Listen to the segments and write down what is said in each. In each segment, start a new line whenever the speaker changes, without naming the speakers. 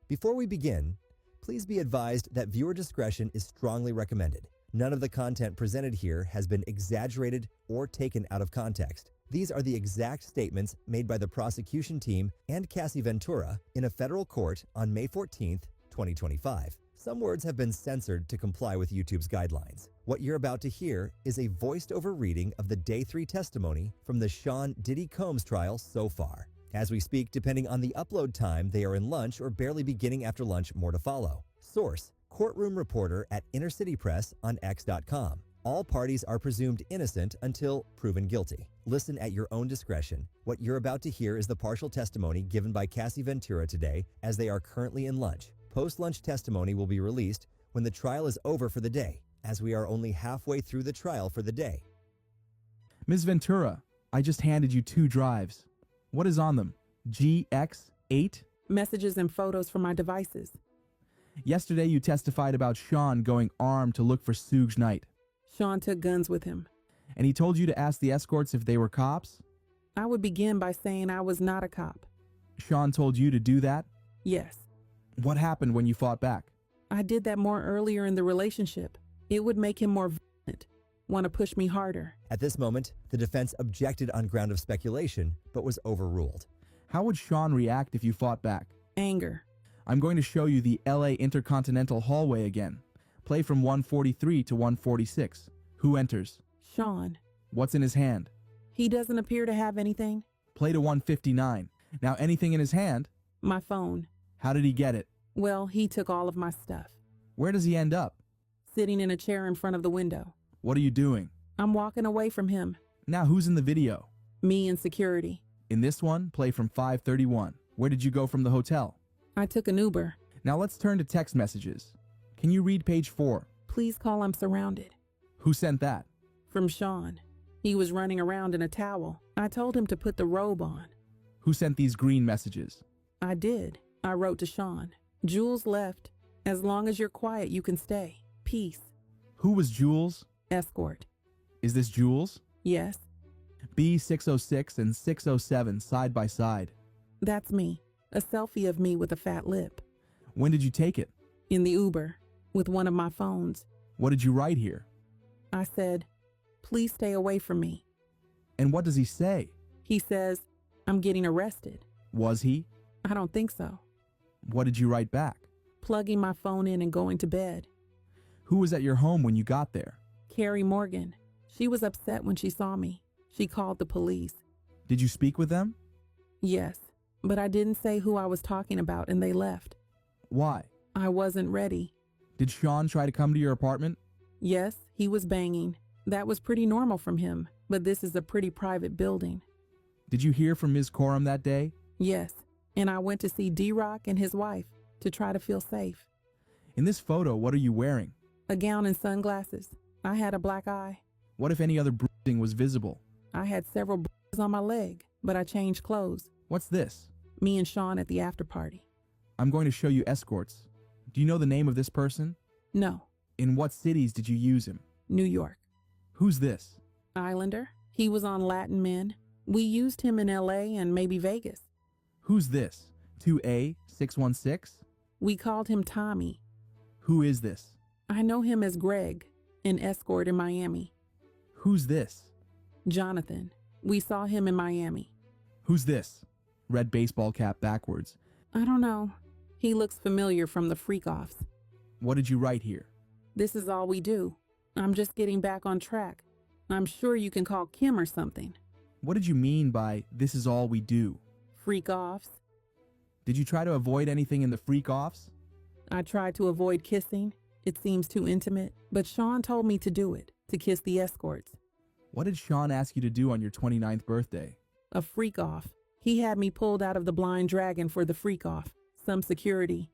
Before we begin, please be advised that viewer discretion is strongly recommended. None of the content presented here has been exaggerated or taken out of context. These are the exact statements made by the prosecution team and Cassie Ventura in a federal court on May 14th, 2025. Some words have been censored to comply with YouTube's guidelines. What you're about to hear is a voiced-over reading of the Day 3 testimony from the Sean Diddy Combs trial so far. As we speak, depending on the upload time, they are in lunch or barely beginning after lunch, more to follow. Source: Courtroom reporter at Inner City Press on X.com. All parties are presumed innocent until proven guilty. Listen at your own discretion. What you're about to hear is the partial testimony given by Cassie Ventura today as they are currently in lunch. Post-lunch testimony will be released when the trial is over for the day, as we are only halfway through the trial for the day.
Ms. Ventura, I just handed you 2 drives. What is on them? GX8?
Messages and photos from my devices.
Yesterday you testified about Sean going armed to look for Suge Knight.
Sean took guns with him.
And he told you to ask the escorts if they were cops?
I would begin by saying I was not a cop.
Sean told you to do that?
Yes.
What happened when you fought back?
I did that more earlier in the relationship. It would make him more violent, want to push me harder.
At this moment, the defense objected on ground of speculation, but was overruled.
How would Sean react if you fought back?
Anger.
I'm going to show you the LA Intercontinental hallway again. Play from 143 to 146. Who enters?
Sean.
What's in his hand?
He doesn't appear to have anything.
Play to 159. Now anything in his hand?
My phone.
How did he get it?
Well, he took all of my stuff.
Where does he end up?
Sitting in a chair in front of the window.
What are you doing?
I'm walking away from him.
Now who's in the video?
Me and security.
In this one, play from 531. Where did you go from the hotel?
I took an Uber.
Now let's turn to text messages. Can you read page 4?
Please call, I'm surrounded.
Who sent that?
From Sean. He was running around in a towel. I told him to put the robe on.
Who sent these green messages?
I did. I wrote to Sean. Jules left. As long as you're quiet, you can stay. Peace.
Who was Jules?
Escort.
Is this Jules?
Yes.
B606 and 607 side by side.
That's me. A selfie of me with a fat lip.
When did you take it?
In the Uber, with one of my phones.
What did you write here?
I said, please stay away from me.
And what does he say?
He says, I'm getting arrested.
Was he?
I don't think so.
What did you write back?
Plugging my phone in and going to bed.
Who was at your home when you got there?
Carrie Morgan. She was upset when she saw me. She called the police.
Did you speak with them?
Yes, but I didn't say who I was talking about and they left.
Why?
I wasn't ready.
Did Sean try to come to your apartment?
Yes, he was banging. That was pretty normal from him, but this is a pretty private building.
Did you hear from Ms. Coram that day?
Yes, and I went to see D-Rock and his wife to try to feel safe.
In this photo, what are you wearing?
A gown and sunglasses. I had a black eye.
What if any other bruising was visible?
I had several bruises on my leg, but I changed clothes.
What's this?
Me and Sean at the after party.
I'm going to show you Escorts. Do you know the name of this person?
No.
In what cities did you use him?
New York.
Who's this?
Islander. He was on Latin Men. We used him in LA and maybe Vegas.
Who's this? 2A616?
We called him Tommy.
Who is this?
I know him as Greg, an escort in Miami.
Who's this?
Jonathan. We saw him in Miami.
Who's this? Red baseball cap backwards.
I don't know. He looks familiar from the freakoffs.
What did you write here?
This is all we do. I'm just getting back on track. I'm sure you can call Kim or something.
What did you mean by this is all we do?
Freakoffs.
Did you try to avoid anything in the freakoffs?
I tried to avoid kissing. It seems too intimate, but Sean told me to do it, to kiss the escorts.
What did Sean ask you to do on your 29th birthday?
A freak-off. He had me pulled out of the Blind Dragon for the freak-off. Some security.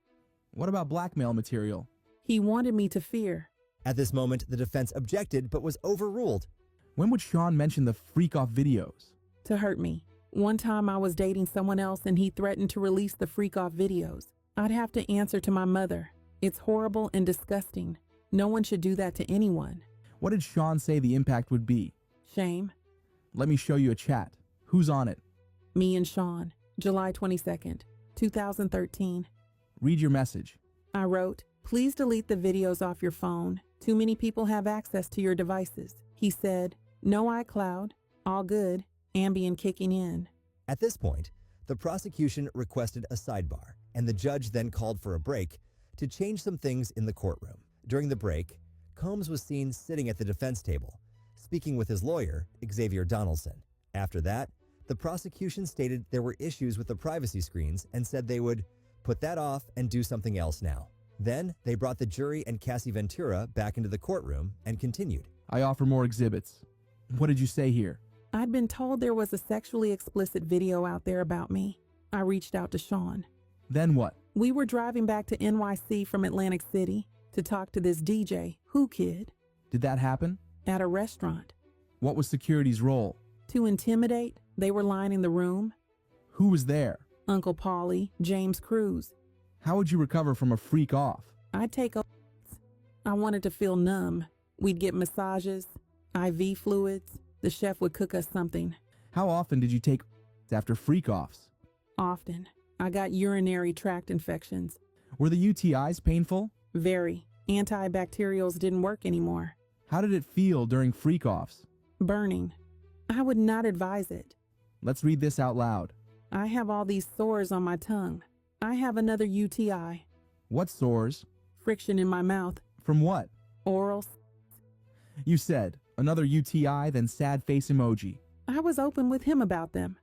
What about blackmail material?
He wanted me to fear.
At this moment, the defense objected but was overruled.
When would Sean mention the freak-off videos?
To hurt me. One time I was dating someone else and he threatened to release the freak-off videos. I'd have to answer to my mother. It's horrible and disgusting. No one should do that to anyone.
What did Sean say the impact would be?
Shame.
Let me show you a chat. Who's on it?
Me and Sean. July 22nd, 2013.
Read your message.
I wrote, "Please delete the videos off your phone. Too many people have access to your devices." He said, "No iCloud. All good. Ambien kicking in."
At this point, the prosecution requested a sidebar, and the judge then called for a break to change some things in the courtroom. During the break, Combs was seen sitting at the defense table, speaking with his lawyer, Xavier Donaldson. After that, the prosecution stated there were issues with the privacy screens and said they would put that off and do something else now. Then they brought the jury and Cassie Ventura back into the courtroom and continued.
I offer more exhibits. What did you say here?
I'd been told there was a sexually explicit video out there about me. I reached out to Sean.
Then what?
We were driving back to NYC from Atlantic City to talk to this DJ, Who Kid,
Did that happen?
at a restaurant.
What was security's role?
To intimidate, they were lining the room.
Who was there?
Uncle Paulie, James Cruz.
How would you recover from a freak off?
I'd take a... I wanted to feel numb. We'd get massages, IV fluids. The chef would cook us something.
How often did you take after freak offs?
Often. I got urinary tract infections.
Were the UTIs painful?
Very. Antibacterials didn't work anymore.
How did it feel during freak offs?
Burning. I would not advise it.
Let's read this out loud.
I have all these sores on my tongue. I have another UTI.
What sores?
Friction in my mouth.
From what?
Oral.
You said another UTI, then sad face emoji.
I was open with him about them.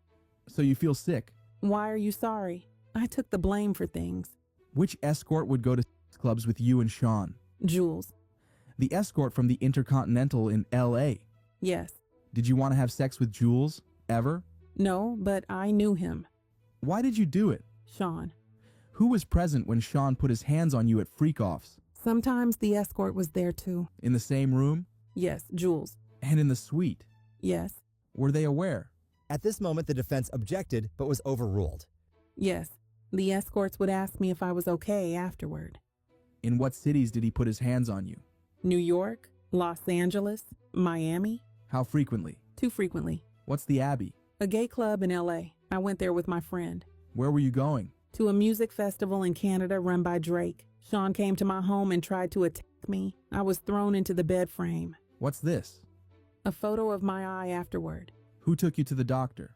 So you feel sick.
Why are you sorry? I took the blame for things.
Which escort would go to clubs with you and Sean?
Jules.
The escort from the Intercontinental in LA.
Yes.
Did you want to have sex with Jules? Ever?
No, but I knew him.
Why did you do it?
Sean.
Who was present when Sean put his hands on you at freak-offs?
Sometimes the escort was there too.
In the same room?
Yes, Jules.
And in the suite?
Yes.
Were they aware?
At this moment, the defense objected but was overruled.
Yes. The escorts would ask me if I was okay afterward.
In what cities did he put his hands on you?
New York, Los Angeles, Miami.
How frequently?
Too frequently.
What's the Abbey?
A gay club in LA. I went there with my friend.
Where were you going?
To a music festival in Canada run by Drake. Sean came to my home and tried to attack me. I was thrown into the bed frame.
What's this?
A photo of my eye afterward.
Who took you to the doctor?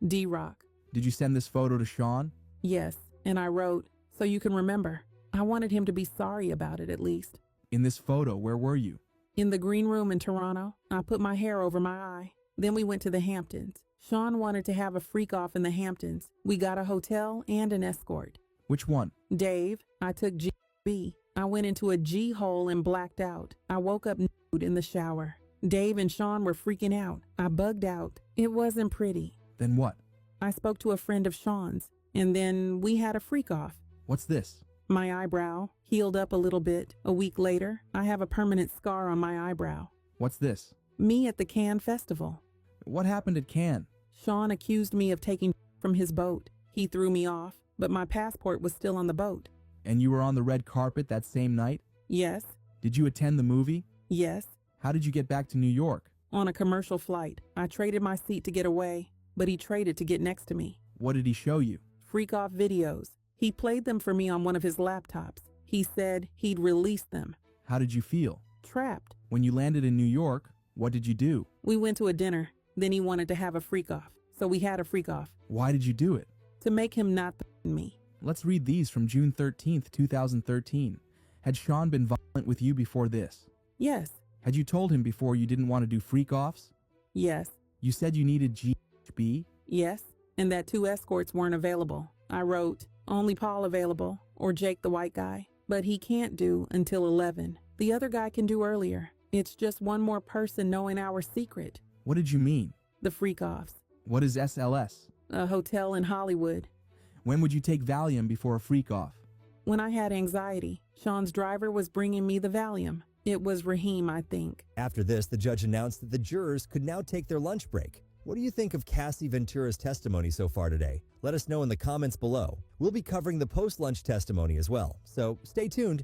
D-Rock.
Did you send this photo to Sean?
Yes, and I wrote, "So you can remember." I wanted him to be sorry about it at least.
In this photo, where were you?
In the green room in Toronto. I put my hair over my eye. Then we went to the Hamptons. Sean wanted to have a freak off in the Hamptons. We got a hotel and an escort.
Which one?
Dave. I took G.B. I went into a G hole and blacked out. I woke up nude in the shower. Dave and Sean were freaking out. I bugged out. It wasn't pretty.
Then what?
I spoke to a friend of Sean's, and then we had a freak off.
What's this?
My eyebrow healed up a little bit. A week later, I have a permanent scar on my eyebrow.
What's this?
Me at the Cannes Festival.
What happened at Cannes?
Sean accused me of taking from his boat. He threw me off, but my passport was still on the boat.
And you were on the red carpet that same night?
Yes.
Did you attend the movie?
Yes.
How did you get back to New York?
On a commercial flight. I traded my seat to get away, but he traded to get next to me.
What did he show you?
Freak off videos. He played them for me on one of his laptops. He said he'd release them.
How did you feel?
Trapped.
When you landed in New York, what did you do?
We went to a dinner. Then he wanted to have a freak off. So we had a freak off.
Why did you do it?
To make him not threaten me.
Let's read these from June 13th, 2013. Had Sean been violent with you before this?
Yes.
Had you told him before you didn't want to do freak-offs?
Yes.
You said you needed GHB?
Yes. And that 2 escorts weren't available. I wrote, only Paul available, or Jake the white guy. But he can't do until 11. The other guy can do earlier. It's just one more person knowing our secret.
What did you mean?
The freak-offs.
What is SLS?
A hotel in Hollywood.
When would you take Valium before a freak-off?
When I had anxiety, Sean's driver was bringing me the Valium. It was Raheem, I think.
After this, the judge announced that the jurors could now take their lunch break. What do you think of Cassie Ventura's testimony so far today? Let us know in the comments below. We'll be covering the post-lunch testimony as well, so stay tuned.